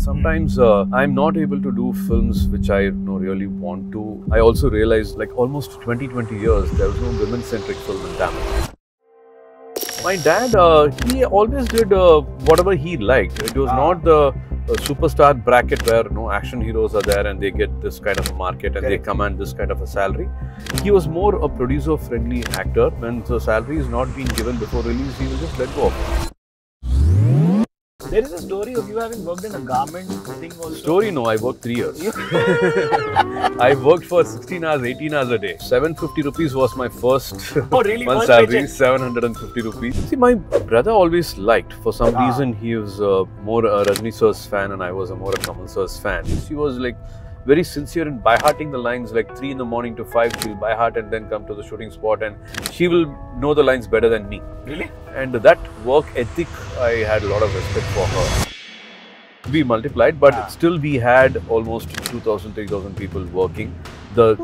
sometimes I'm not able to do films which I really want to. I also realized like almost 20 years there was no women-centric film in Tamil. My dad, he always did whatever he liked. It was not the superstar bracket where no action heroes are there and they get this kind of a market and they command this kind of a salary. He was more a producer-friendly actor. When the salary is not being given before release, he will just let go of it. There is a story of you having worked in a garment thing also. Story? No, I worked 3 years. I worked for 16 hours, 18 hours a day. 750 rupees was my first month salary, 750 rupees. See, my brother always liked, for some reason, he was more a Rajni sir's fan and I was more a Kamal sir's fan. She was like very sincere in by-hearting the lines, like 3 in the morning to 5, she'll by-heart and then come to the shooting spot and she will know the lines better than me. Really? And that work ethic, I had a lot of respect for her. We multiplied, but still we had almost 2,000, 3,000 people working. The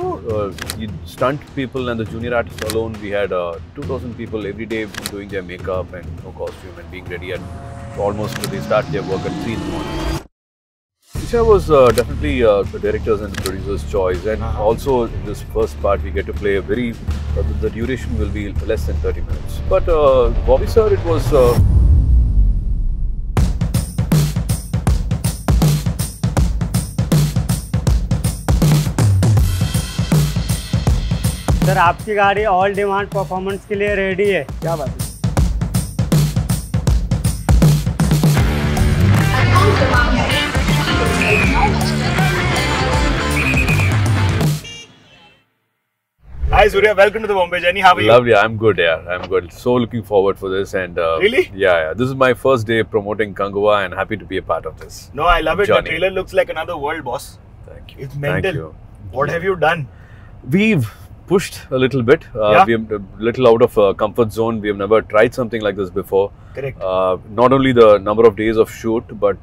stunt people and the junior artists alone, we had 2,000 people every day doing their makeup and no costume and being ready at almost, they start their work at 3 in the morning. Isha was definitely the director's and the producer's choice, and also in this first part we get to play a very, the duration will be less than 30 minutes. But Bobby sir, it was... sir आपकी गाड़ी all demand performance के लिए ready है। क्या बात है? Hi Suriya, welcome to the Bombay Journey. How are you? Lovely, I'm good, yeah. I'm good. So looking forward for this and... Really? Yeah. This is my first day promoting Kanguva and happy to be a part of this. No, I love it. Journey. The trailer looks like another world, boss. Thank you. It's mental. Thank you. What have you done? We've pushed a little bit. We are a little out of comfort zone. We have never tried something like this before. Correct. Not only the number of days of shoot, but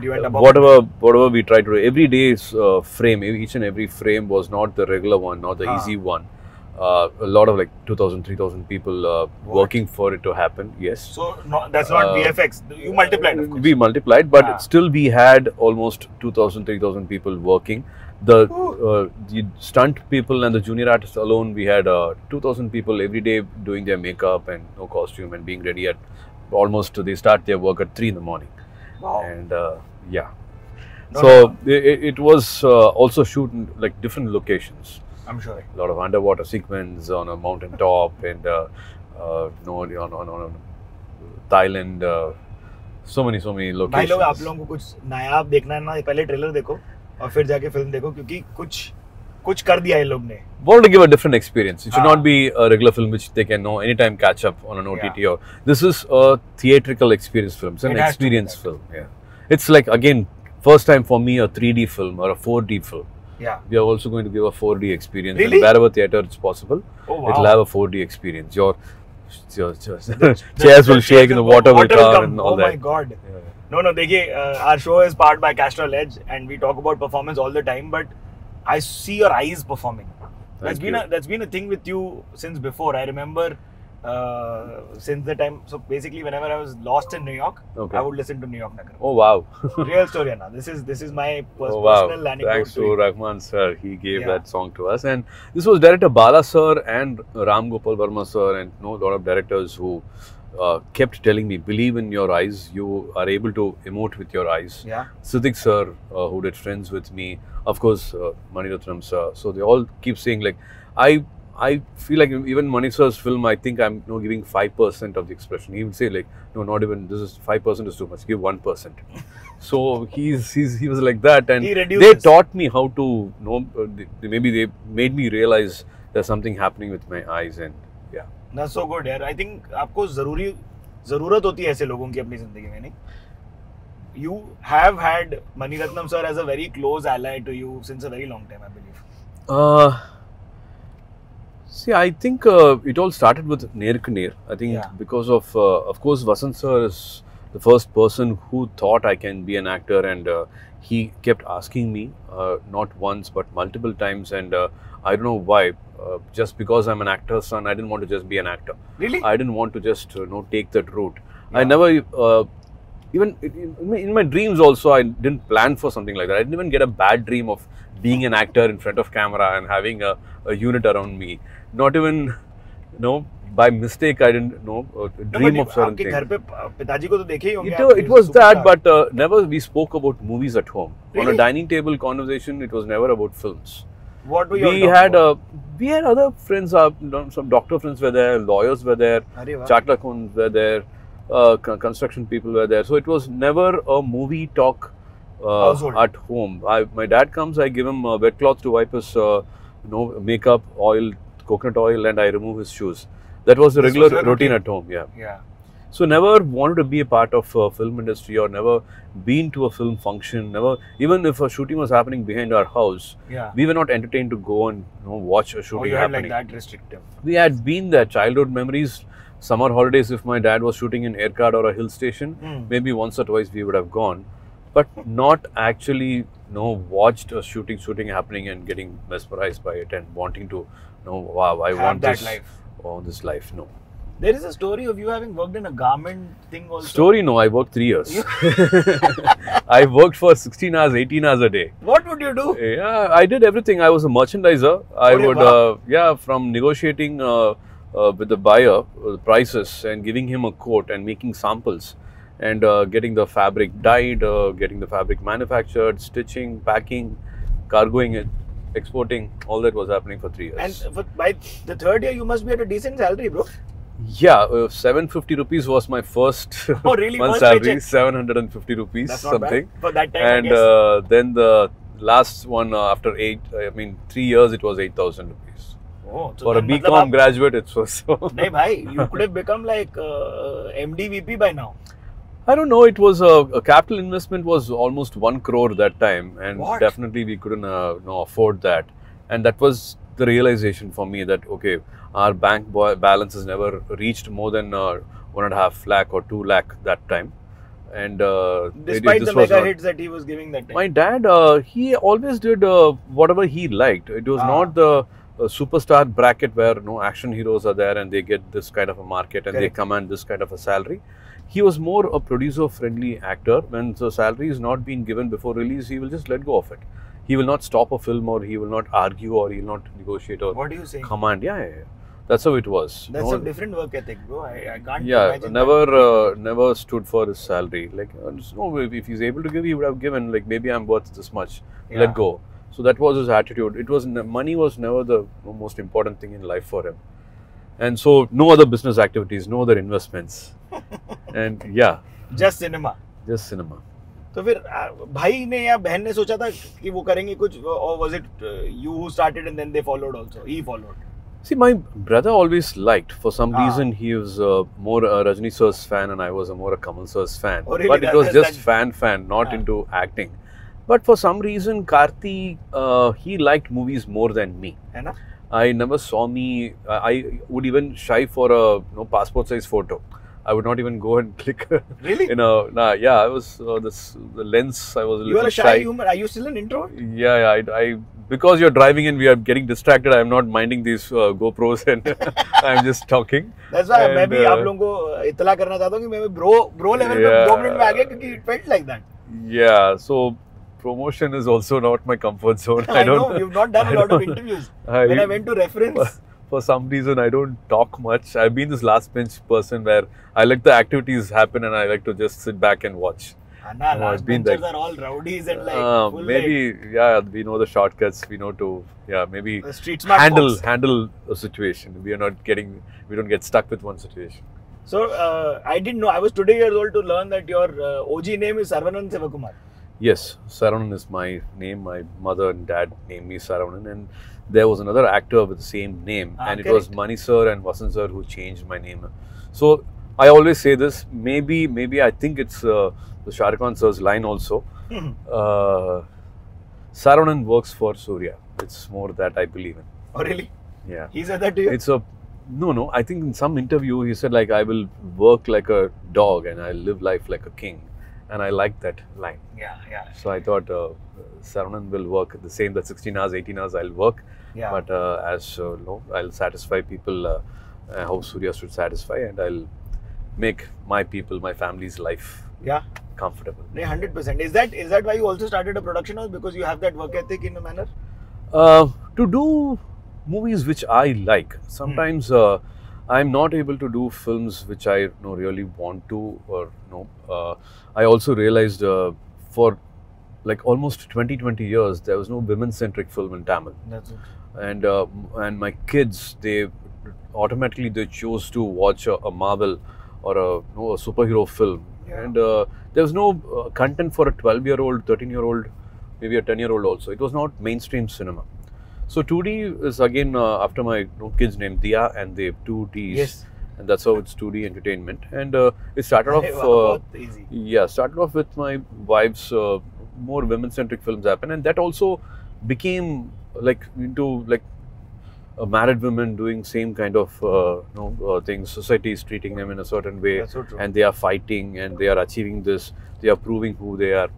you went above whatever we tried to do. Every day's frame, each and every frame was not the regular one, not the easy one. A lot of like 2,000, 3,000 people working for it to happen, yes. So that's not VFX, you multiplied of course. We multiplied, but still we had almost 2,000, 3,000 people working. The stunt people and the junior artists alone, we had 2,000 people every day doing their makeup and no costume and being ready at almost, they start their work at 3 in the morning. Wow. And it was also shoot in like different locations. I'm sure. A lot of underwater sequence on a mountain top and on Thailand. So many locations. भाई लोग आप लोगों को कुछ नया देखना है ना, पहले ट्रेलर देखो और फिर जाके फिल्म देखो क्योंकि कुछ कर दिया ये लोग ने. Want to give a different experience. It should not be a regular film which they can anytime catch up on an OTT. Or this is a theatrical experience film. It's an experience film. Yeah, it's like again first time for me a 3D film or a 4D film. Yeah. We are also going to give a 4D experience. Really? And wherever theatre it's possible, it'll have a 4D experience. Your chairs will shake and the water will come and all that. Oh my God. Yeah. No, देखिए, our show is powered by Castrol EDGE and we talk about performance all the time, but I see your eyes performing. That's been a thing with you since before. I remember since the time, so basically whenever I was lost in New York, I would listen to New York Nagar. Oh wow. Real story, Anna. This is my personal anecdote. Thanks to Rahman sir, he gave that song to us, and this was director Bala sir and Ram Gopal Verma sir and a lot of directors who kept telling me, believe in your eyes, you are able to emote with your eyes. Yeah. Siddiq sir, who did Friends with me, of course Mani Ratnam sir, so they all keep saying like, I feel like even Mani sir's film, I think I'm giving 5% of the expression. He would say like, no, not even, this is 5% is too much, give 1%. So he was like that, and they taught me how to maybe they made me realize there's something happening with my eyes, and yeah. That's so good, yaar. I think आपको ज़रूरत होती है ऐसे लोगों की अपनी ज़िंदगी में, नहीं? You have had Mani Ratnam sir as a very close ally to you since a very long time, I believe. See, I think it all started with Nerk. I think because of course, Vasant sir is the first person who thought I can be an actor, and he kept asking me, not once but multiple times, and I don't know why. Just because I'm an actor's son, I didn't want to just be an actor. Really? I didn't want to just take that route. I never even in my dreams also, I didn't plan for something like that. I didn't even get a bad dream of being an actor in front of camera and having a unit around me. Not even, by mistake, I didn't dream of certain things. It was that, but never we spoke about movies at home. Really? On a dining table conversation, it was never about films. What were you we had other friends, some doctor friends were there, lawyers were there, chatlakons were there, construction people were there. So it was never a movie talk at home. My dad comes, I give him wet cloth to wipe his makeup, oil, coconut oil, and I remove his shoes. That was the regular routine at home. Yeah. So never wanted to be a part of film industry, or never been to a film function. Never, even if a shooting was happening behind our house, we were not entertained to go and watch a shooting happening. Like that restrictive. We had been there. Childhood memories, summer holidays. If my dad was shooting in Aircard or a hill station, maybe once or twice we would have gone, but not actually watched a shooting happening and getting mesmerized by it and wanting to wow, I want this life. Oh, this life, no. There is a story of you having worked in a garment thing also. Story? No, I worked 3 years. I worked for 16 hours, 18 hours a day. What would you do? Yeah, I did everything. I was a merchandiser. I would, from negotiating with the buyer prices and giving him a quote and making samples and getting the fabric dyed, getting the fabric manufactured, stitching, packing, cargoing it, exporting. All that was happening for 3 years. And by the third year, you must be at a decent salary, bro. Yeah, 750 rupees was my first month salary. 750 rupees, that's not something. Bad for that time, and then the last one after 3 years, it was 8,000 rupees. Oh, so for a BCom graduate, it was so. Nahi bhai, you could have become like MD VP by now. I don't know. It was a capital investment was almost 1 crore that time, and definitely we couldn't afford that. And that was the realization for me that our bank balance has never reached more than 1.5 lakh or 2 lakh that time. And despite the mega hits that he was giving that time, my dad he always did whatever he liked. It was not the superstar bracket where action heroes are there and they get this kind of a market and they command this kind of a salary. He was more a producer-friendly actor. When the salary is not being given before release, he will just let go of it. He will not stop a film, or he will not argue, or he will not negotiate or command. Yeah. That's how it was. That's a different work ethic, bro. I can't imagine. Never stood for his salary. Like, if he's able to give, he would have given. Like, maybe I'm worth this much. Let go. So that was his attitude. It was money was never the most important thing in life for him. And so no other business activities, no other investments. And just cinema. तो फिर भाई ने या बहन ने सोचा था कि वो करेंगे कुछ, or was it you who started and then they followed also? He followed. See, my brother always liked. For some reason, he was more a Rajni sir's fan, and I was more a Kamal sir's fan. Oh, really? But it was just fan, not into acting. But for some reason, Karthi, he liked movies more than me. I never saw me. I would even shy for a passport size photo. I would not even go and click. Really? I was the lens. I was a little shy. You are a shy human. Are you still an introvert? Yeah. I because you're driving and we are getting distracted. I am not minding these GoPros and I'm just talking. That's why मैं भी आप लोगों को इतला करना चाहता हूँ कि मैं bro level पे 2 मिनट में आ गया क्योंकि it felt like that. Yeah. So promotion is also not my comfort zone. I know you've not done a lot of interviews. When I went to reference. For some reason, I don't talk much. I've been this last bench person where I let the activities happen and I like to just sit back and watch. Last benchers are all rowdies and like maybe we know the shortcuts. We know to maybe handle a situation. We don't get stuck with one situation. So I didn't know. I was 20 years old to learn that your OG name is Sarvanan Sivakumar. Yes, Sarvanan is my name. My mother and dad named me Sarvanan, and there was another actor with the same name, and it was Mani sir and Vasant sir who changed my name. So I always say this. Maybe I think it's the Shah Rukh Khan sir's line also. Sarvanan works for Suriya. It's more that I believe in. Oh really? Yeah. He said that to you? It's a no. I think in some interview he said like I will work like a dog and I live life like a king. And I like that line. Yeah. So I thought Sarvanan will work the same. That 16 hours, 18 hours, I'll work. Yeah. But I'll satisfy people how Suriya should satisfy, and I'll make my people, my family's life Yeah. comfortable. 100%. Is that why you also started a production house, because you have that work ethic in a manner? To do movies which I like. Sometimes I'm not able to do films which I really want to, or I also realized for like almost 20 years there was no women-centric film in Tamil. That's it. And my kids, they chose to watch a Marvel or a superhero film, and there was no content for a 12-year-old, 13-year-old, maybe a 10-year-old also. It was not mainstream cinema. So 2D is again after my kids named Dia, and they have 2 Ds. Yes. And that's how it's 2D entertainment. And it started started off with my wife's more women-centric films happen, and that also became like into like married women doing same kind of things. Society is treating them in a certain way, That's so true. and they are fighting and they are achieving this. They are proving who they are.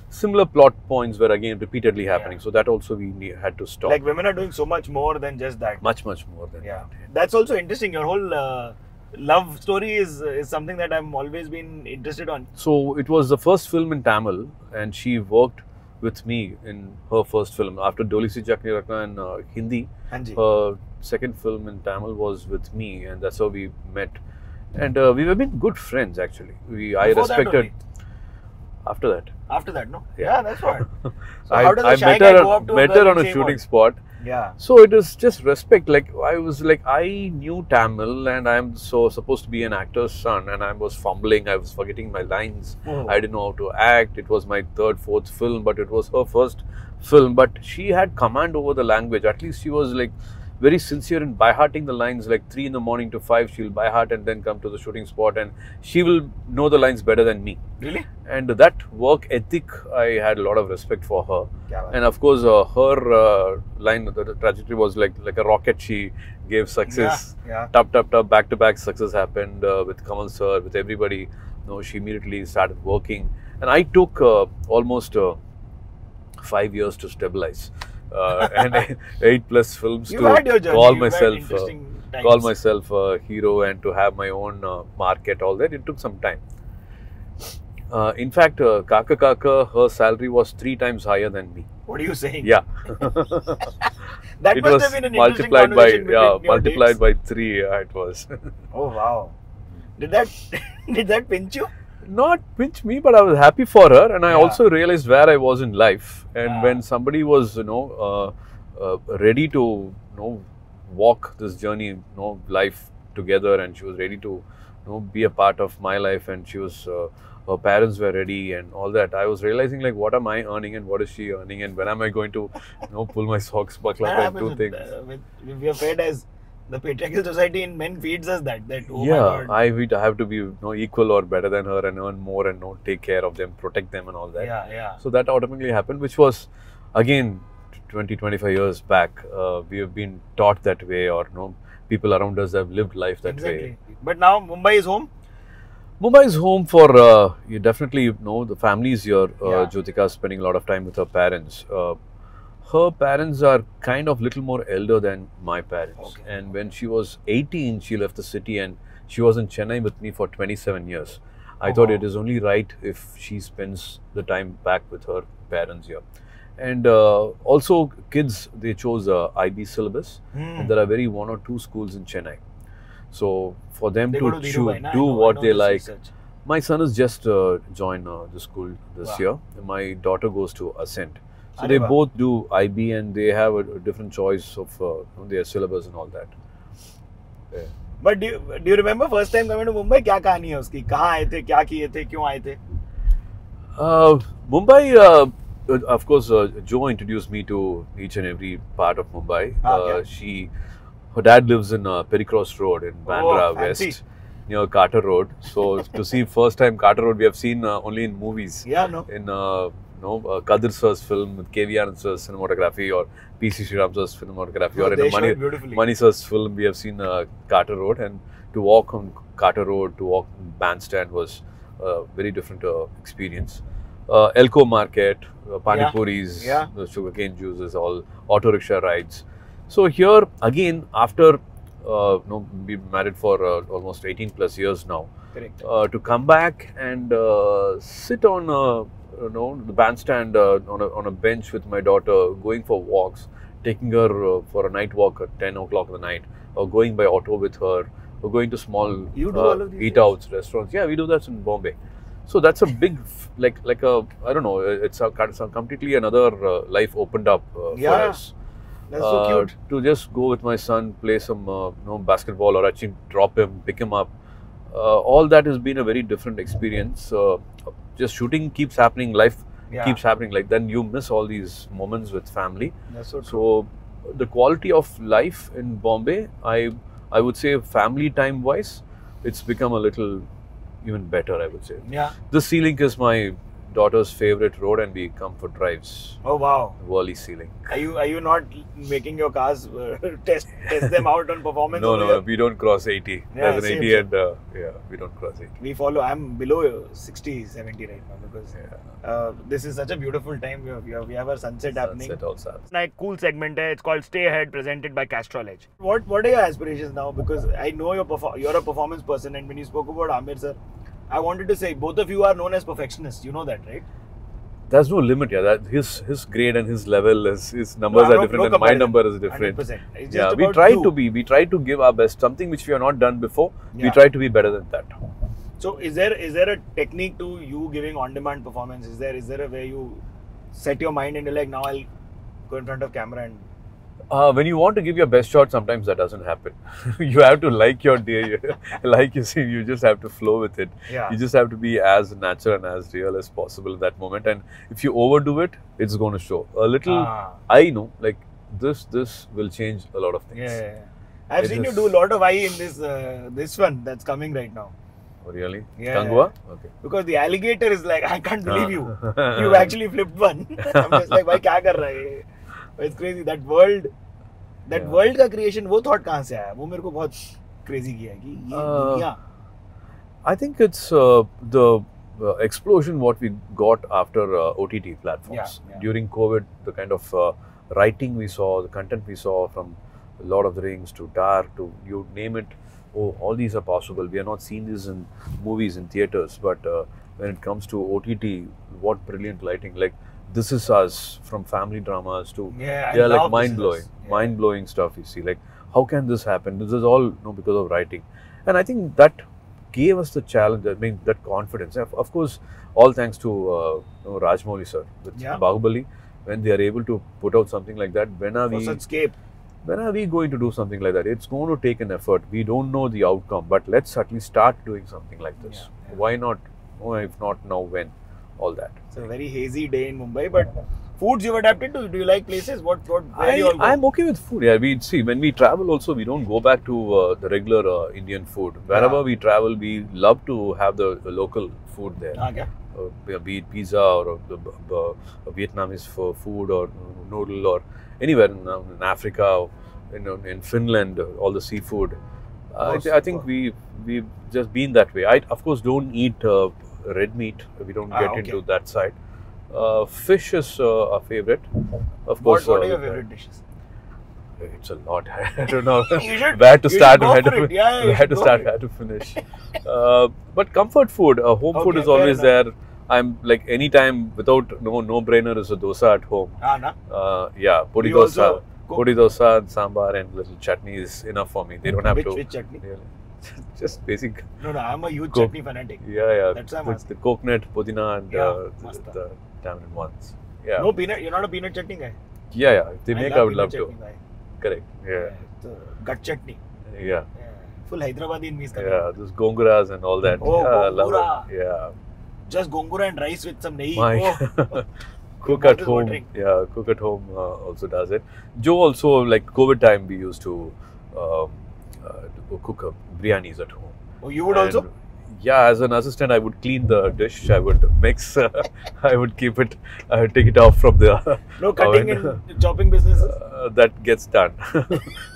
Similar plot points were again repeatedly happening. So that also we had to stop. Like women are doing so much more than just that. Much more than that. That's also interesting. Your whole love story is something that I've always been interested on. So it was the first film in Tamil, and she worked with me in her first film. After Doli Si Chakni Rakna in Hindi, her second film in Tamil was with me, and that's how we met. And we have been good friends actually. I respected. After that, no? Yeah, that's what. So how does a shy guy go up to a girl on a shooting spot. Yeah. So it is just respect. Like I knew Tamil, and I'm supposed to be an actor's son, and I was fumbling. I was forgetting my lines. I didn't know how to act. It was my 3rd, 4th film, but it was her first film. But she had command over the language. At least she was like very sincere in by-hearting the lines. Like 3 in the morning to 5, she'll by-heart and then come to the shooting spot, and she will know the lines better than me. Really? And that work ethic, I had a lot of respect for her. And of course, her line, the trajectory was like a rocket. She gave success. Tap, back-to-back success happened with Kamal sir, with everybody. She immediately started working. And I took almost 5 years to stabilize. And 8+ films call myself a hero and to have my own market, all that. It took some time. In fact, Kaka, her salary was 3 times higher than me. What are you saying? Yeah. That it must was have been an multiplied multiplied by 3. It was. Oh wow! Did that pinch you? Not pinch me, but I was happy for her, and I also realized where I was in life. And when somebody was, ready to, walk this journey, life together, and she was ready to, be a part of my life, and she was, her parents were ready, and all that. I was realizing like, what am I earning, and what is she earning, and when am I going to, pull my socks, buckle up, and do things. We are fed as the patriarchal society in men feeds us that oh yeah, I have to be equal or better than her and earn more and take care of them, protect them and all that. Yeah. So that automatically happened, which was again 20-25 years back. We have been taught that way, or people around us have lived life that way. But now Mumbai is home? Mumbai is home for, you definitely the family is here. Jyothika is spending a lot of time with her parents. Her parents are kind of little more elder than my parents. And when she was 18, she left the city, and she was in Chennai with me for 27 years. I thought it is only right if she spends the time back with her parents here. And also kids, they chose IB syllabus, and there are 1 or 2 schools in Chennai. So for them to do what they like. My son has just joined the school this year. My daughter goes to Ascent. So they both do IB, and they have a different choice of their syllabus and all that. Yeah. But do you remember first time coming to Mumbai? क्या कहानी है उसकी? कहाँ आए थे? क्या किए थे? क्यों आए थे? Mumbai, of course, Joe introduced me to each and every part of Mumbai. Her dad lives in Pericross Road in Bandra West, near Carter Road. So to see first time Carter Road, we have seen only in movies. In Kadir sir's film with KV Anand sir's cinematography, or PC Sriram sir's cinematography, or in Mani sir's film, we have seen Carter Road. And to walk on Carter Road, to walk on Bandstand was a very different experience. Elko Market, Pani Puris, the sugarcane juices, all auto rickshaw rides. So here again, after been married for almost 18 plus years now. Correct. To come back and sit on the bandstand on a bench with my daughter, going for walks, taking her for a night walk at 10 o'clock in the night, or going by auto with her, or going to small You do all of these eat-outs, restaurants. Yeah, we do that in Bombay. So that's a big, like a, I don't know, it's a completely another life opened up for us. That's so cute. To just go with my son, play some basketball, or actually drop him, pick him up. All that has been a very different experience. Just shooting keeps happening, life keeps happening. Like then you miss all these moments with family. That's so true. So the quality of life in Bombay, I would say family time wise, it's become a little even better, I would say. Yeah. The Sea Link is my daughter's favorite road, and we come for drives. Oh wow. Worli Sea Link. Are you not making your cars test them out on performance? No, we don't cross 80. Yeah, There's an 80 same. and we don't cross 80. We follow. I'm below 60, 70 right now because this is such a beautiful time. We have a sunset happening. Sunset also. Like cool segment hai. It's called Stay Ahead, presented by Castrol EDGE. What are your aspirations now? Because I know you're a performance person, and when you spoke about Aamir sir, I wanted to say both of you are known as perfectionists. You know that, right? There's no limit, that his grade and his level, his numbers are different, and my number is different. 100%. It's Yeah, just we about try you. we try to give our best. Something which we have not done before, we Yeah. try to be better than that. So is there a technique to you giving on-demand performance? Is there a way you set your mind and you're like, now I'll go in front of camera and... When you want to give your best shot, sometimes that doesn't happen. You have to like your day, like you see, you just have to flow with it. Yeah. You just have to be as natural and as real as possible in that moment. And if you overdo it, it's going to show. A little, I know, like this will change a lot of things. Yeah. I've seen you do a lot of eye in this one that's coming right now. Oh, really? Yeah. Kanguva? Okay. Because the alligator is like, I can't believe you. You actually flipped one. I'm just like, why kya kar raha hai? It's crazy. That world का creation, वो thought कहाँ से आया? वो मेरे को बहुत crazy किया कि ये दुनिया. I think it's the explosion what we got after OTT platforms. Yeah. During COVID, the kind of writing we saw, the content we saw from Lord of the Rings to Dark to you name it, all these are possible. We are not seeing this in movies, in theatres, but when it comes to OTT, what brilliant lighting. Like, this is us, from family dramas to they are like mind blowing stuff. You see, like how can this happen? This is all because of writing, and I think that gave us the challenge. I mean, that confidence. Of course, all thanks to Rajamouli sir with Bahubali, when they are able to put out something like that. When are we going to do something like that? It's going to take an effort. We don't know the outcome, but let's at least start doing something like this. Yeah. Why not? If not now, when? All that. It's a very hazy day in Mumbai, but foods you've adapted to? Do you like places? Where do you all go? I'm okay with food. Yeah, we see when we travel also, we don't go back to the regular Indian food. Wherever we travel, we love to have the local food there. Be it pizza or Vietnamese food or noodle or anywhere in Africa, in Finland, all the seafood. I think we've just been that way. I of course don't eat red meat. We don't get into that side. Fish is our favorite. Of course. What are your favorite dishes? It's a lot. I don't know where to start, where to finish. But comfort food, home food is always there. I'm like anytime without no-brainer is a dosa at home. Yeah, podi dosa and sambar and little chutney is enough for me. They don't have to. Which chutney? Really. Just basic. No, I'm a huge chutney fanatic. Yeah. That's why the coconut, pudina and the tamarind ones. Yeah. No peanut. You're not a peanut chutney guy. Yeah. If they make, I would love to. Guy. Correct. Yeah. Gut chutney. Yeah. Full Hyderabadi in means. Yeah, those gonguras and all that. Oh, gongura. Yeah. Just gongura and rice with some nehi. Cook at home. Yeah, cook at home also does it. Joe also, like COVID time, we used to cook biryanis at home. Oh, you would also? Yeah, as an assistant, I would clean the dish. I would mix. I would keep it. I would take it off from the. No cutting and chopping businesses. That gets done.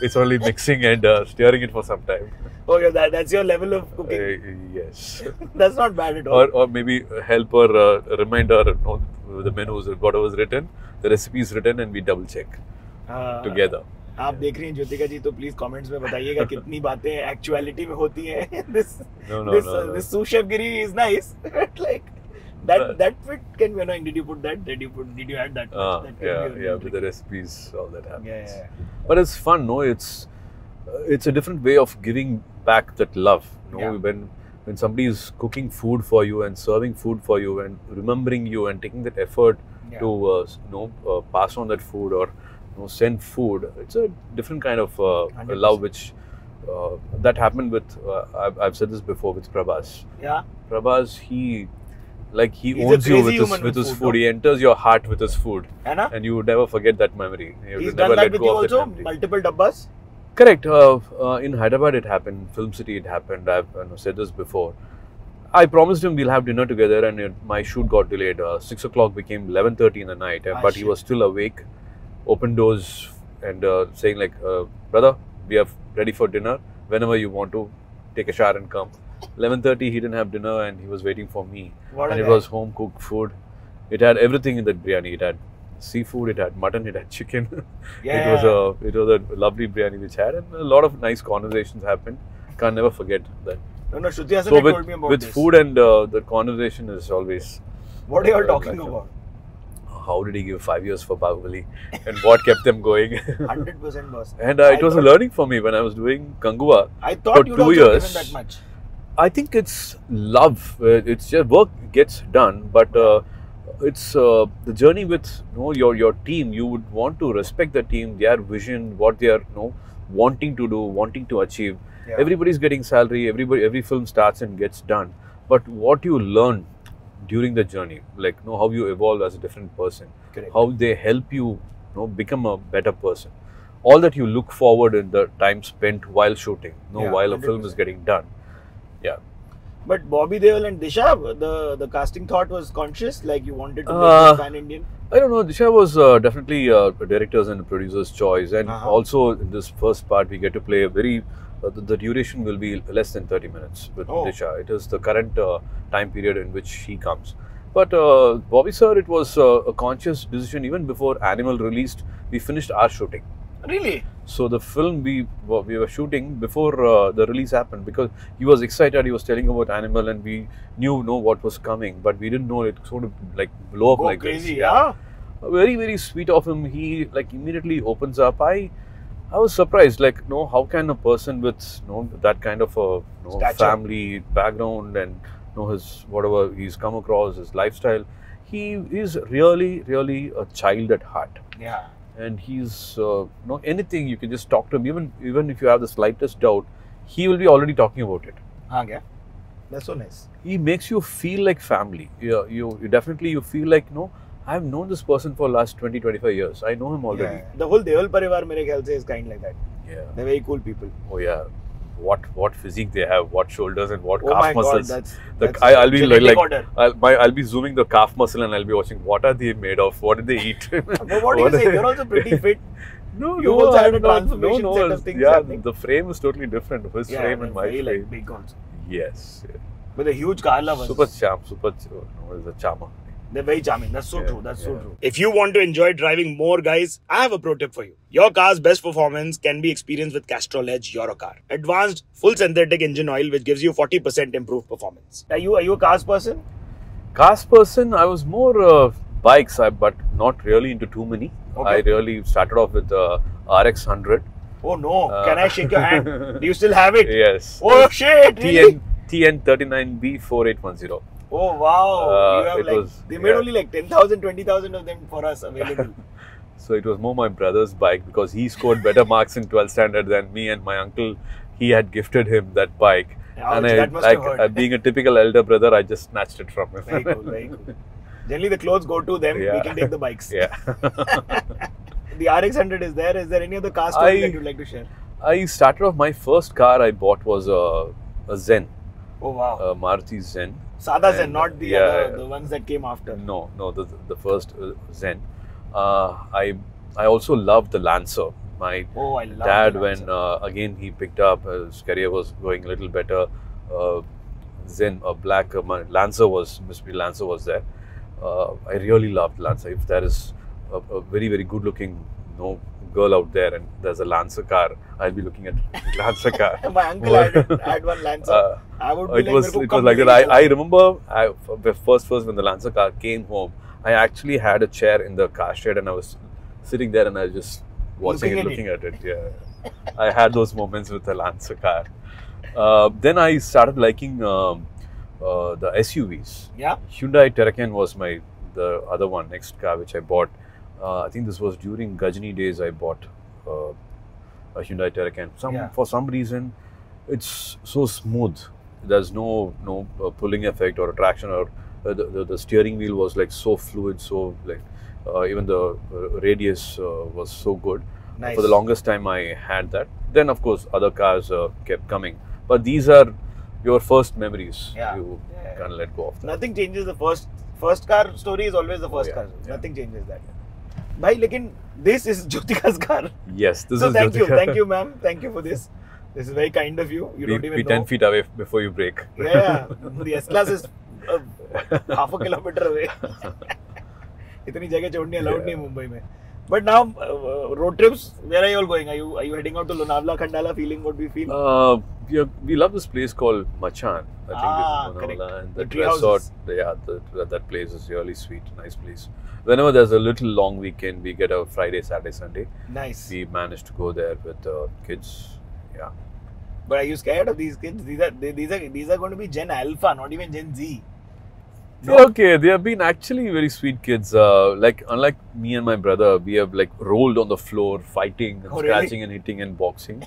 It's only mixing and stirring it for some time. Okay, that's your level of cooking. Yes. That's not bad at all. Or maybe help her remind her the menus, whatever was written, the recipe is written, and we double check together. आप देख रही हैं ज्योतिका जी तो please comments में बताइएगा कितनी बातें actuality में होती हैं. This sous chef giri is nice. Like that bit can be annoying. Did you put that? Did you add that? Yeah. With the recipes, all that happens. Yeah. But it's fun, no? It's a different way of giving back that love. You know, when somebody is cooking food for you and serving food for you and remembering you and taking that effort to pass on that food or send food, it's a different kind of love which that happened with I've said this before with Prabhas. Yeah. Prabhas, he He's owns you with his food. No? He enters your heart with his food, and you would never forget that memory. He's done that with you also. Multiple dabbas. Correct. In Hyderabad it happened, Film City it happened. I've said this before. I promised him we'll have dinner together and my shoot got delayed. 6 o'clock became 11:30 in the night. But he was still awake, opened doors and saying like, brother, we are ready for dinner. Whenever you want to, take a shower and come. 11:30 he didn't have dinner and he was waiting for me. It was home cooked food. It had everything in that biryani. It had seafood, it had mutton, it had chicken. It was a lovely biryani which had, and a lot of nice conversations happened. Can't never forget that. No, Shruti hasn't told me about with this. Food and the conversation is always. What are you all talking about? How did he give 5 years for Bahubali and what kept them going? 100% boss. And it was a learning for me when I was doing Kanguva. I thought you would have given that much. I think it's love. It's just work gets done, but it's the journey with your team. You would want to respect the team, their vision, what they are wanting to do, wanting to achieve. Yeah. Everybody's getting salary. Every film starts and gets done. But what you learn during the journey, like how you evolve as a different person, correct, how they help you, become a better person. All that you look forward in the time spent while shooting, while a 100%. Film is getting done. Yeah. But Bobby Deol and Disha, the casting thought was conscious, like you wanted to make pan-Indian? I don't know. Disha was definitely a director's and producer's choice. And also in this first part, we get to play a very, the duration will be less than 30 minutes with Disha. It is the current time period in which he comes. But Bobby sir, it was a conscious decision. Even before Animal released, we finished our shooting. Really? So the film we were shooting before the release happened, because he was excited. He was telling about Animal, and we knew what was coming, but we didn't know it sort of like blow up like crazy, this. Yeah. Very, very sweet of him. He like immediately opens up. I was surprised. Like how can a person with that kind of a family background and his whatever he's come across, his lifestyle, he is really, really a child at heart. Yeah. And he's anything you can just talk to him, even if you have the slightest doubt, he will be already talking about it. Yeah. That's so nice. He makes you feel like family. You definitely feel like I've known this person for last 20-25 years. I know him already. Yeah. The whole Deol Parivar mere khayal se is kind like that. Yeah. They're very cool people. Oh yeah. What physique they have, what shoulders and what calf muscles. That's I'll be I'll be zooming the calf muscle and I'll be watching what are they made of, what did they eat. But what do you say? You're also pretty fit. You also had a transformation set of things. Yeah, the frame is totally different. His frame and my frame. Like big also. Yes. Yeah. But the huge car lovers. Super charm, is a charmer. They're very charming. That's so true. That's so true. If you want to enjoy driving more, guys, I have a pro tip for you. Your car's best performance can be experienced with Castrol EDGE Eurocar. Advanced full synthetic engine oil which gives you 40% improved performance. Are you a cars person? Cars person? I was more bikes, but not really into too many. Okay. I really started off with RX 100. Oh no! Can I shake your hand? Do you still have it? Yes. Oh shit! Really? TN39B 4810. Oh wow! You have they made only like 10,000, 20,000 of them for us available. So it was more my brother's bike because he scored better marks in 12th standard than me, and my uncle, he had gifted him that bike. Ouch, and that must have hurt. Being a typical elder brother, I just snatched it from him. Very cool, very cool. Generally the clothes go to them, we can take the bikes. Yeah. The RX 100 is there. Is there any other car story that you'd like to share? I started off, my first car I bought was a Zen. Oh wow. A Maruti Zen. Sada Zen, not the other, the ones that came after. No, the first Zen. I also loved the Lancer. My dad, when again he picked up, his career was going a little better. Zen, a black Lancer was there. I really loved Lancer. If there is a very, very good looking no girl out there and there's a Lancer car, I'll be looking at Lancer car. My uncle had one Lancer. I would be it was like that. I remember first when the Lancer car came home, I actually had a chair in the car shed and I was sitting there and I was just watching looking at it. Yeah, I had those moments with the Lancer car. Then I started liking the SUVs. Yeah. Hyundai Terracan was the other one, next car which I bought. I think this was during Gajini days. I bought a Hyundai Terracan. For some reason, it's so smooth. There's no pulling effect or traction, or the steering wheel was like so fluid. So like even the radius was so good. Nice. For the longest time, I had that. Then of course other cars kept coming, but these are your first memories. Yeah. You can't let go of that. Nothing changes the first car story is always the first car. Yeah. Nothing changes that. Bhai, lekin this is Jyothika's car. Yes, this so is thank Jyothika. you, ma'am. Thank you for this. This is very kind of you. You don't even be know. 10 feet away before you brake. Yeah, the S-Class is half a kilometer away. Itni jagah chodni allowed nahi Mumbai mein. But now, road trips, where are you all going? Are you heading out to Lonavala, Khandala, feeling what we feel? We love this place called Machan. I think this is Lonavala. And the resort, that place is really sweet, nice place. Whenever there's a little long weekend, we get a Friday, Saturday, Sunday. Nice. We manage to go there with kids. Yeah. But are you scared of these kids? These are going to be Gen Alpha, not even Gen Z. No? They're okay. They have been actually very sweet kids. Unlike me and my brother, we have like rolled on the floor, fighting and scratching and hitting and boxing.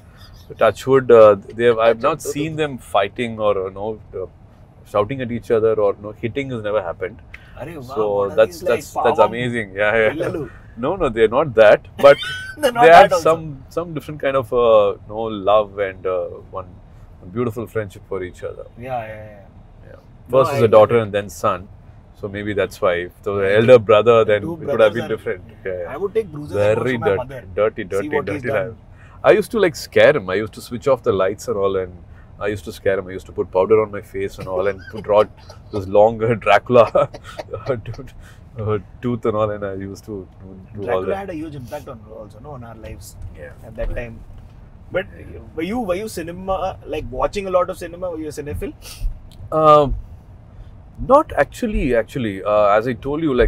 Touchwood, I've not seen them fighting or shouting at each other or hitting has never happened. So that's amazing. Yeah. No, they're not that, but they had some different kind of love and one beautiful friendship for each other. Yeah. First is a daughter and then son. So maybe that's why. If there was an elder brother, then it would have been different. Yeah. I would take bruises very my mother. dirty life. I used to scare him. I used to switch off the lights and all, and I used to scare him. I used to put powder on my face and all, and to draw this long Dracula tooth and all, and I used to do Dracula all that. had a huge impact on our lives. Yeah. At that time. But were you cinema, like watching a lot of cinema? Were you a cinephile? Not actually. As I told you,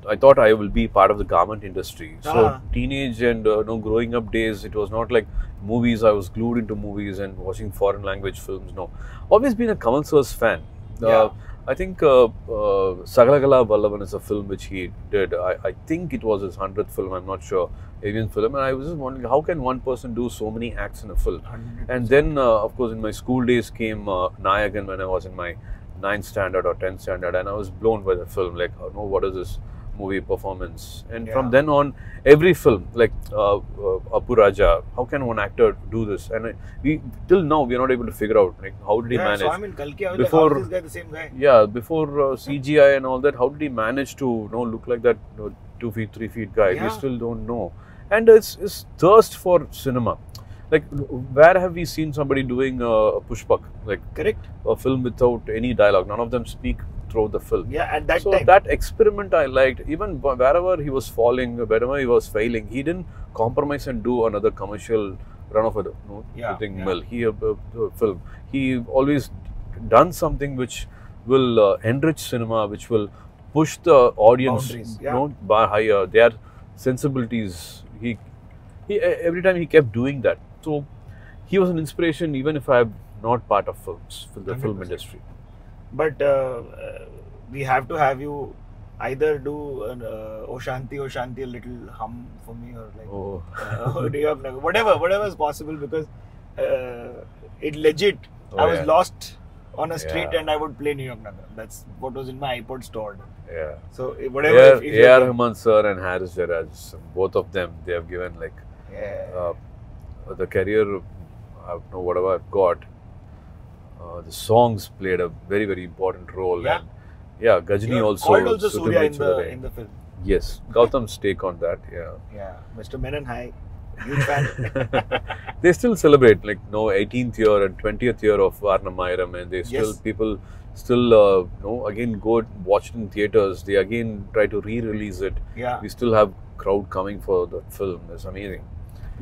I thought I will be part of the garment industry. So teenage and growing up days, it was not like movies. I was glued into movies and watching foreign language films. No, always been a Kamal Sir's fan. I think Sagalagala Vallavan is a film which he did. I think it was his 100th film. I'm not sure. Avian film, and I was just wondering how can one person do so many acts in a film. 100%. And then, of course, in my school days came Nayagan when I was in my 9th standard or 10th standard, and I was blown by the film. Like, what is this movie performance? And from then on, every film, like Apuraja, how can one actor do this? And till now we are not able to figure out how did he manage. So I'm in Kalki. I was how is this guy the same guy? Yeah, before CGI and all that, how did he manage to look like that 2 feet, 3 feet guy? We still don't know. And it's thirst for cinema. Like, where have we seen somebody doing a pushpak? Correct. A film without any dialogue. None of them speak throughout the film. Yeah, at that time. So that experiment I liked. Even wherever he was falling, wherever he was failing, he didn't compromise and do another commercial run of a mill. Film. He always done something which will enrich cinema, which will push the audience by higher. Their sensibilities. Every time he kept doing that. So he was an inspiration, even if I'm not part of films, the 100%. Film industry. But we have to have you either do Oh Shanti, a little hum for me, or whatever is possible, because it legit. I was lost on a street and I would play New York Nagar. That's what was in my iPod stored. Yeah. So whatever. A.R. Rahman sir and Haris Jaraj, both of them, they have given the career, whatever I've got. The songs played a very, very important role. Yeah. And Gajini also. Called also Suriya in the film. Yes. Gautam's take on that. Yeah. Yeah. Mr. Menon, hi. Huge fan. They still celebrate like 18th year and 20th year of Varnamayram, and they still Yes. people still again go and watch it in theaters. They again try to re-release it. Yeah. We still have crowd coming for the film. It's amazing.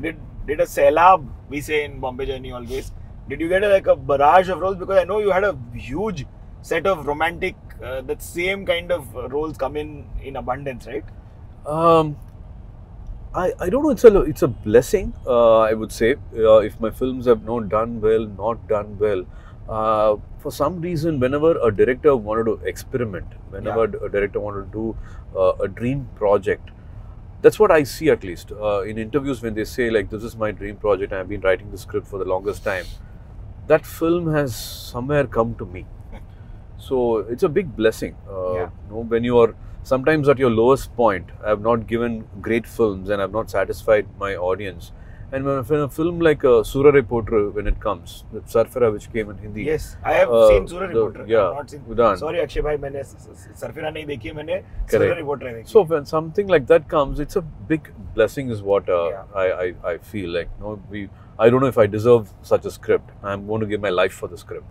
Did a Sailab, we say in Bombay Journey always, did you get a barrage of roles? Because I know you had a huge set of romantic, that same kind of roles come in abundance, right? I don't know. It's a blessing. I would say if my films have not done well. For some reason, whenever a director wanted to experiment, whenever a director wanted to do a dream project, that's what I see at least in interviews when they say like, this is my dream project, I've been writing the script for the longest time. That film has somewhere come to me. So it's a big blessing. When you are sometimes at your lowest point, I have not given great films and I have not satisfied my audience. And when a film like Suriya Reporter, when it comes, the Sarfara which came in Hindi. Yes, I have seen Suriya Reporter. Yeah, I have not seen. Sorry, Akshay bhai, मैंने Sarfara नहीं देखी है, मैंने Suriya Reporter देखी. So when something like that comes, it's a big blessing, is what I feel like. I don't know if I deserve such a script. I'm going to give my life for the script,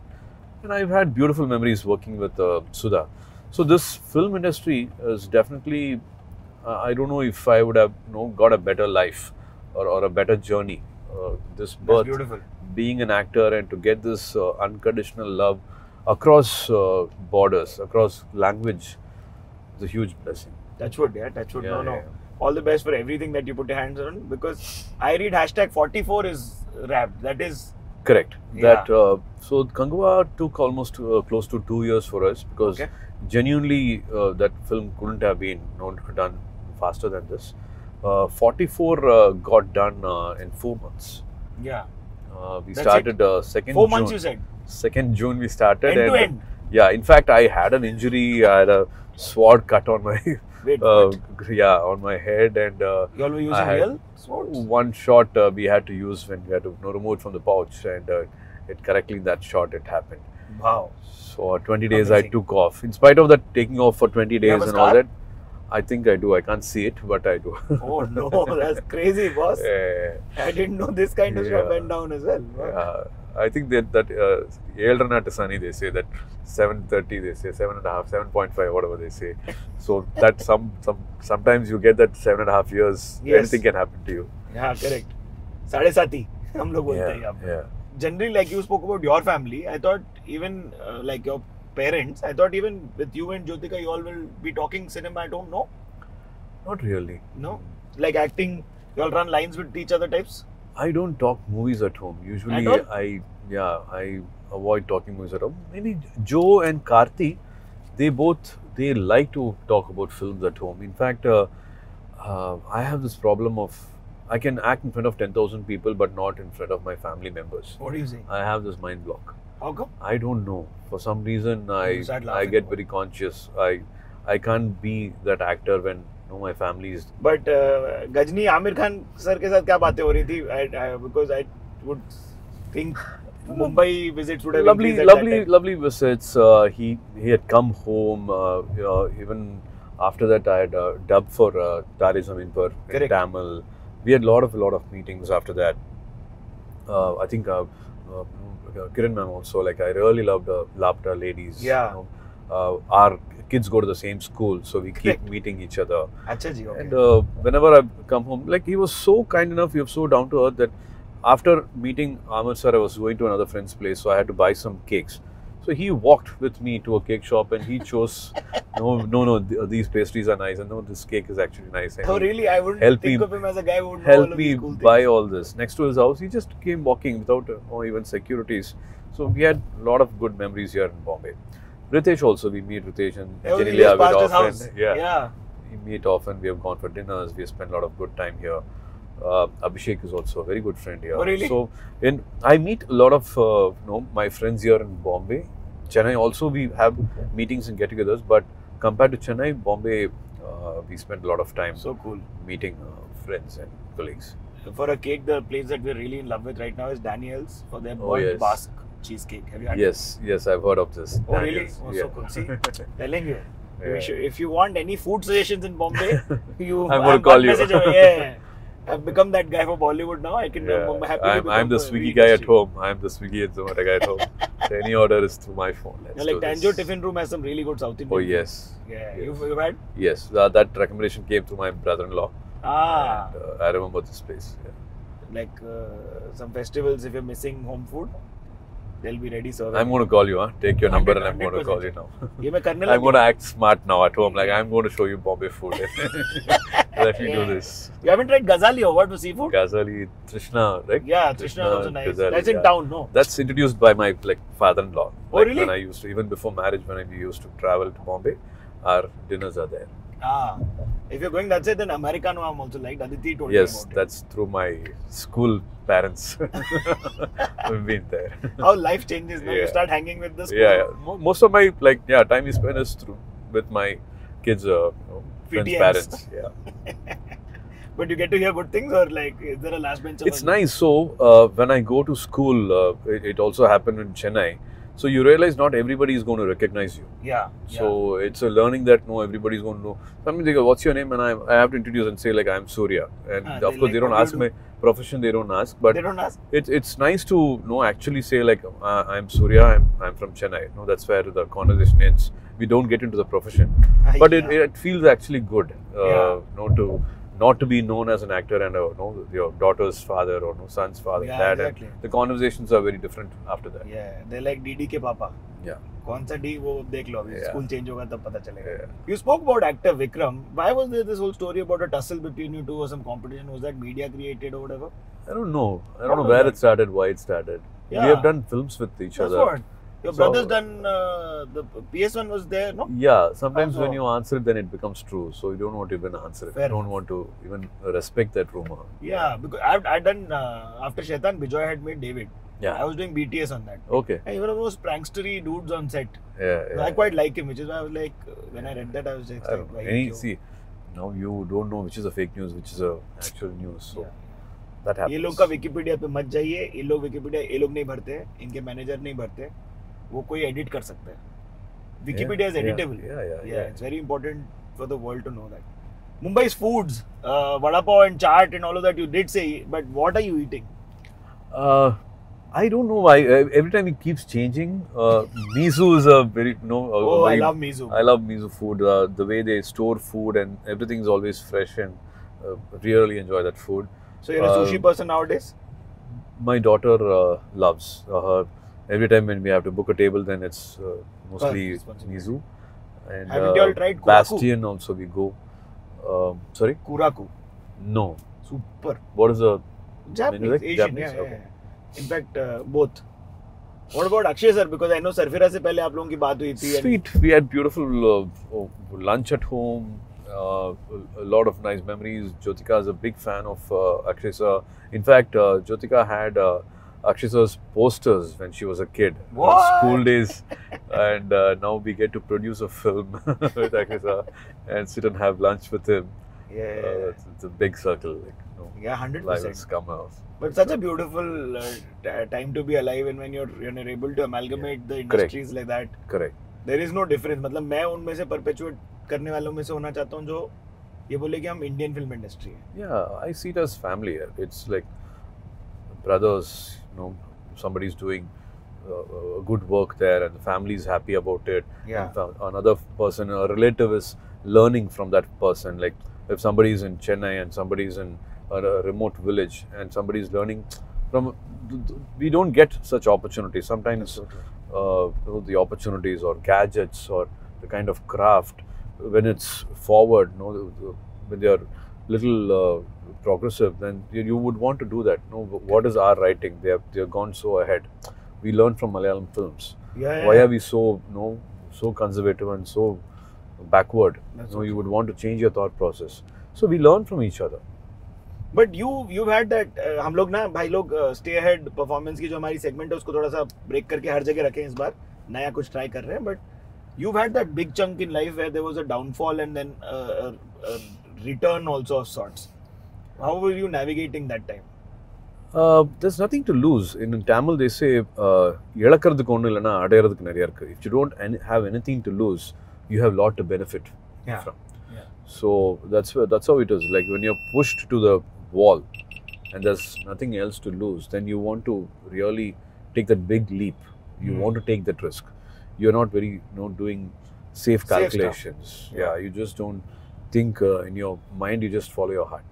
and I've had beautiful memories working with Sudha. So this film industry is definitely. I don't know if I would have got a better life or a better journey. This birth, being an actor, and to get this unconditional love across borders, across language, is a huge blessing. Touch wood, yeah, touch wood. No. All the best for everything that you put your hands on, because I read #44 is wrapped. That is correct. Yeah. So Kanguva took almost close to 2 years for us, because genuinely that film couldn't have been done faster than this. 44 got done in 4 months. Yeah. We started 2nd 4 June. months, you said? 2nd June we started. End to end? Yeah, in fact, I had an injury. I had a sword cut on my on my head, and you all were using real swords? One shot we had to use when we had to remove it from the pouch, and it correctly in that shot it happened. Wow. So 20 days I took off. In spite of that taking off for 20 days and all that, I think I do. I can't see it, but I do. Oh no, that's crazy, boss. I didn't know this kind of stuff went down as well. Wow. I think that Elrana to Sunny, they say that 7:30, they say 7.5, 7.5, whatever they say. So that sometimes you get that 7.5 years, anything can happen to you. Yeah, correct. 7.5 हम लोग बोलते हैं यहाँ. Generally, like you spoke about your family, I thought even like your parents, I thought even with you and Jyothika, you all will be talking cinema. I don't know. Not really. No, like acting, you all run lines with each other types. I don't talk movies at home. Usually, I avoid talking movies at home. Maybe Joe and Karthi, they like to talk about films at home. In fact, I have this problem of I can act in front of 10,000 people, but not in front of my family members. What do you say? I have this mind block. How come? I don't know. For some reason, I get very conscious. I can't be that actor when my family is. But Gajni Aamir Khan sir के साथ क्या बातें हो रही थी? Because I would think Mumbai visits would have lovely visits. He had come home. Even after that, I had dubbed for Tare Zameen Par in Tamil. We had a lot of meetings after that. I think Kiran ma'am also. Like I really loved Lapta ladies. Yeah. Our kids go to the same school, so we keep meeting each other. Achha ji, okay. And whenever I come home, like he was so kind enough, he was so down to earth that after meeting Aamir sir, I was going to another friend's place, so I had to buy some cakes. So he walked with me to a cake shop and he chose, no, these pastries are nice, and no, this cake is actually nice. And really? I wouldn't think of him as a guy who would help me buy all this. Next to his house, he just came walking without even securities. So we had a lot of good memories here in Bombay. Ritesh also, we meet Ritesh and Jenilia often. Yeah. We meet often. We have gone for dinners. We have spent a lot of good time here. Abhishek is also a very good friend here. Oh, really? So I meet a lot of my friends here in Bombay. Chennai also we have meetings and get-togethers, but compared to Chennai, Bombay, we spend a lot of time. So cool. Meeting friends and colleagues. For a cake, the place that we're really in love with right now is Daniel's for their burnt Basque cheesecake. Have you had it? Yes, I've heard of this. Oh, really? Oh, so cool. See, telling you. If you want any food suggestions in Bombay, I'm going to call you. I've become that guy for Bollywood now. I can I'm the Swiggy guy at home. I'm the Swiggy and Zomato guy at home. So any order is through my phone. Like Tanjo Tiffin Room has some really good South Indian. Oh yes. Yeah, yes. you've had? Yes, that recommendation came through my brother-in-law. Ah. And, I remember this place. Yeah. Like some festivals, if you're missing home food, they'll be ready serving. I'm going to call you, huh? Take your number and I'm going to call you now. I'm going to act smart now at home. Like I'm going to show you Bombay food. Let me do this. You haven't tried Ghazali or what for seafood? Ghazali, Trishna, right? Yeah, Trishna is also nice. Ghazali, that's in town, no? That's introduced by my father-in-law. Oh, really? When I used to, even before marriage, when we used to travel to Bombay, our dinners are there. Ah, if you're going that's it, then Americano I'm also liked. Aditi told me about it. Yes, that's through my school parents. We've been there. How life changes now. You start hanging with the school. Yeah. Most of my time is spent is with my kids, friends' parents. Yeah. But you get to hear good things, or like is there a last bench? It's nice. So when I go to school, it also happened in Chennai. So you realize not everybody is going to recognize you. Yeah. So it's a learning that everybody is going to know. Sometimes they go, what's your name? And I have to introduce and say like I'm Surya. And of course they don't ask my profession. They don't ask. But they don't ask. It's nice to actually say like I'm Surya. I'm from Chennai. No, that's where the conversation ends. We don't get into the profession. But it feels actually good. Not to be known as an actor and your daughter's father or son's father. Yeah, exactly. The conversations are very different after that. Yeah, they're like DD ke papa. Yeah. कौन सा D वो देख लो अभी school change होगा तब पता चलेगा. You spoke about actor Vikram. Why was there this whole story about a tussle between you two or some competition? Was that media created or whatever? I don't know. I don't know where it started, why it started. Yeah. We have done films with each other. That's what. Your brother's done, the PS1 was there, no? Yeah, sometimes when you answer it, then it becomes true. So you don't want to even answer it. You don't want to even respect that rumor. Yeah, because I've done, after Shaitan, Bijoy had made David. Yeah. I was doing BTS on that. Okay. And even those prankstery dudes on set. Yeah. I quite like him, which is why I was like, when I read that, I was just like, see, now you don't know which is a fake news, which is a actual news. So that happens. ये लोग का Wikipedia पे मत जाइए. ये लोग Wikipedia ये लोग नहीं भरते, इनके मैनेजर नहीं भरते. वो कोई एडिट कर सकता है. Wikipedia is editable. Yeah. It's very important for the world to know that. Mumbai's foods, vada pav and chaat and all of that you did say, but what are you eating? I don't know why. Every time it keeps changing. Miso is a very I love miso. I love miso food. The way they store food and everything is always fresh and really enjoy that food. So you're a sushi person nowadays? My daughter loves her. Every time when we have to book a table, then it's mostly miso. And haven't you all tried kuraku? Bastion also we go. Sorry? Kuraku. No. Super. What is the Japanese? Asian, Japanese? Yeah. In fact, both. What about Akshay sir? Because I know Sarfira se pehle aap logon ki baat hui thi. Sweet. We had beautiful lunch at home. A lot of nice memories. Jyothika is a big fan of Akshay sir. In fact, Jyothika had Akshay sir's posters when she was a kid. School days. And now we get to produce a film with Akshay sir and sit and have lunch with him. Yeah. It's a big circle. 100%. Come out. But such a beautiful time to be alive, and when you're able to amalgamate the industries like that. Correct. There is no difference. मतलब मैं उनमें से perpetuate करने वालों में से होना चाहता हूँ जो ये बोले कि हम Indian film industry है. Yeah, I see it as family. It's like brothers. Somebody's doing good work there, and the family is happy about it. Yeah. And another person, a relative, is learning from that person. Like if somebody is in Chennai and somebody is in a remote village and somebody is learning from, we don't get such opportunities. Sometimes the opportunities or gadgets or the kind of craft, when it's forward, when they are little progressive, then you would want to do that. What is our writing? They have gone so ahead. We learn from Malayalam films. Why are we so conservative and so backward? You would want to change your thought process. So we learn from each other. But you've had that हम लोग ना भाई लोग stay ahead performance की जो हमारी segment है उसको थोड़ा सा break करके हर जगह रखें इस बार नया कुछ try कर रहे हैं. But you've had that big chunk in life where there was a downfall and then a return also of sorts. How were you navigating that time? There's nothing to lose. In Tamil they say இழக்கிறதுக்கு ஒன்றும் இல்லைன்னா அடையிறதுக்கு நிறைய இருக்கு. If you don't have anything to lose, you have a lot to benefit from. So that's how it is. Like when you're pushed to the wall and there's nothing else to lose, then you want to really take that big leap. You want to take that risk. You're not very, doing safe calculations. Yeah, you just don't think in your mind, you just follow your heart.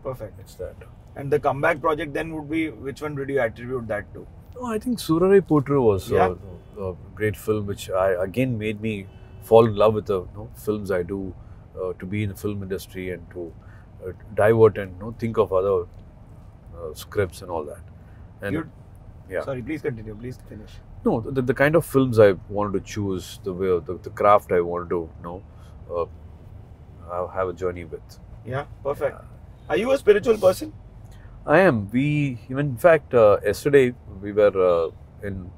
Perfect. It's that. And the comeback project then would be, which one did you attribute that to? No, I think Suriya Potru was a great film, which again made me fall in love with the films I do, to be in the film industry and to divert and think of other scripts and all that. And Sorry, please continue. Please finish. No, the kind of films I wanted to choose, the way, the craft I wanted to have a journey with. Yeah, perfect. Are you a spiritual person? I am. In fact, yesterday we were in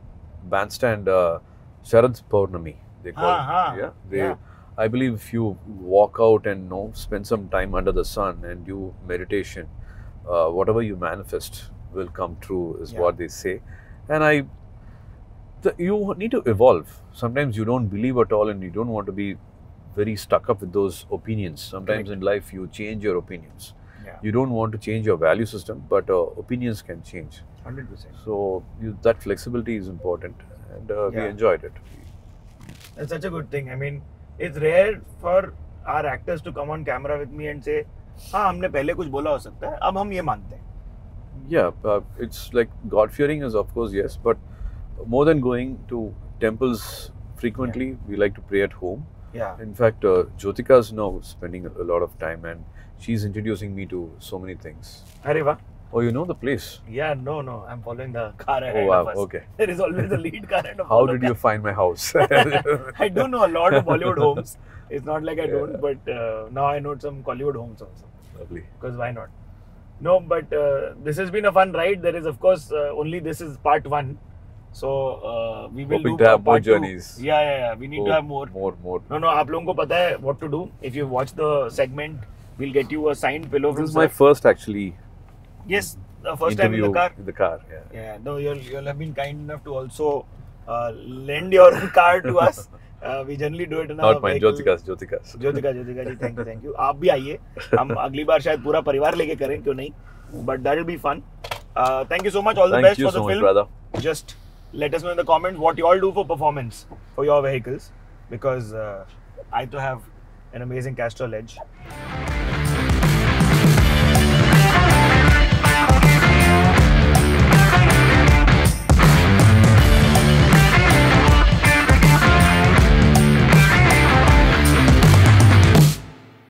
bandstand Sharad Purnami. They call it. I believe if you walk out and spend some time under the sun and do meditation, whatever you manifest will come true, is what they say. And you need to evolve. Sometimes you don't believe at all and you don't want to be very stuck up with those opinions. Sometimes in life you change your opinions. You don't want to change your value system, but opinions can change. 100%. So that flexibility is important, and we enjoyed it. That's such a good thing. I mean, it's rare for our actors to come on camera with me and say, हाँ हमने पहले कुछ बोला हो सकता है, अब हम ये मानते हैं. Yeah, it's like God-fearing is of course yes, but more than going to temples frequently, we like to pray at home. Yeah. In fact, Jyothika is now spending a lot of time and she's introducing me to so many things. Arey wah. Oh, you know the place? Yeah, no. I'm following the car ahead of us. Okay. There is always a lead car and a How did you find my house? I do know a lot of Bollywood homes. It's not like I don't, but now I know some Hollywood homes also. Lovely. Because why not? No, but this has been a fun ride. There is, of course, only this is part 1. So we will hoping do to have more part 2. journeys. Yeah. We need to have more. More. No. आप लोगों को पता है what to do. If you watch the segment, we'll get you a signed pillow. This is my first actually. Yes, the first time in the car. In the car, yeah. Yeah. No, you'll have been kind enough to also lend your car to us. We generally do it in Not mine, Jyothika's. Jyothika ji, thank you. आप भी आइए. हम अगली बार शायद पूरा परिवार लेके करें, क्यों नहीं? But that will be fun. Thank you so much. All the best for the film. Thank you so much, brother. Just let us know in the comments what you all do for performance for your vehicles, because I too have an amazing Castrol EDGE.